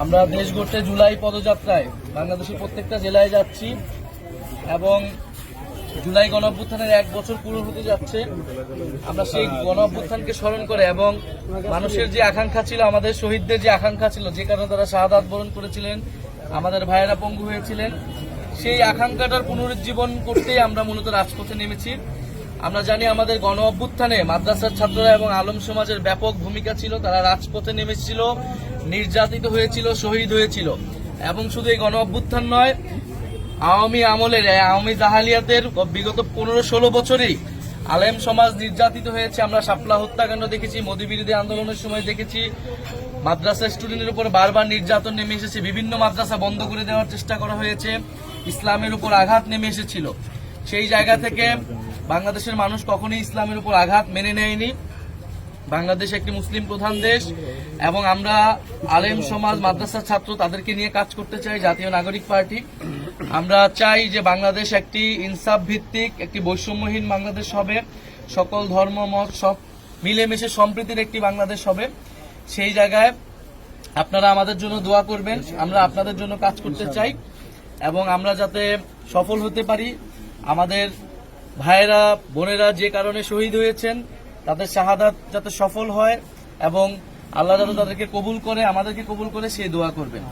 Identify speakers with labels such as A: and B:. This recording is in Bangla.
A: আমরা দেশ গড়তে জুলাই পদযাত্রায় বাংলাদেশের প্রত্যেকটা জেলায় যাচ্ছি এবং জুলাই গণঅভ্যুত্থানের 1 বছর পুরো হতে যাচ্ছে। আমরা সেই গণঅভ্যুত্থানকে স্মরণ করে এবং মানুষের যে আকাঙ্ক্ষা ছিল, আমাদের শহীদদের যে আকাঙ্ক্ষা ছিল, যে কারণে তারা শাহাদাত বরণ করেছিলেন, আমাদের ভাইয়েরা পঙ্গু হয়েছিলেন, সেই আকাঙ্ক্ষাটার পুনরুজ্জীবন করতেই আমরা মূলত রাজপথে নেমেছি। আমরা জানি আমাদের গণ অভ্যুত্থানে মাদ্রাসার ছাত্ররা এবং আলম সমাজের ব্যাপক ভূমিকা ছিল। তারা রাজপথে নেমেছিল, নির্যাতিত হয়েছিল, শহীদ হয়েছিল। এবং শুধু এই গণ অভ্যুত্থান নয়, আওয়ামী আমলের আওয়ামী জাহালিয়াতের বিগত 15-16 বছরেই আলেম সমাজ নির্যাতিত হয়েছে। আমরা শাপলা হত্যাকাণ্ড দেখেছি, মোদী বিরোধী আন্দোলনের সময় দেখেছি, মাদ্রাসা স্টুডেন্টের উপর বারবার নির্যাতন নেমে এসেছে, বিভিন্ন মাদ্রাসা বন্ধ করে দেওয়ার চেষ্টা করা হয়েছে, ইসলামের উপর আঘাত নেমে এসেছিল। সেই জায়গা থেকে বাংলাদেশের মানুষ কখনোই ইসলামের উপর আঘাত মেনে নেয়নি। বাংলাদেশ একটি মুসলিম প্রধান দেশ এবং আমরা আলেম সমাজ, মাদ্রাসার ছাত্র তাদেরকে নিয়ে কাজ করতে চাই। জাতীয় নাগরিক পার্টি আমরা চাই যে বাংলাদেশ একটি ইনসাফ ভিত্তিক, একটি বৈষম্যহীন বাংলাদেশ হবে, সকল ধর্ম মত সব মিলেমিশে সম্প্রীতির একটি বাংলাদেশ হবে। সেই জায়গায় আপনারা আমাদের জন্য দোয়া করবেন। আমরা আপনাদের জন্য কাজ করতে চাই এবং আমরা যাতে সফল হতে পারি। আমাদের ভাইয়েরা বোনেরা যে কারণে শহীদ হয়েছেন, তাদের শাহাদাত যাতে সফল হয় এবং আল্লাহ যাতে তাদেরকে কবুল করে, আমাদেরকে কবুল করে, সেই দোয়া করবেন।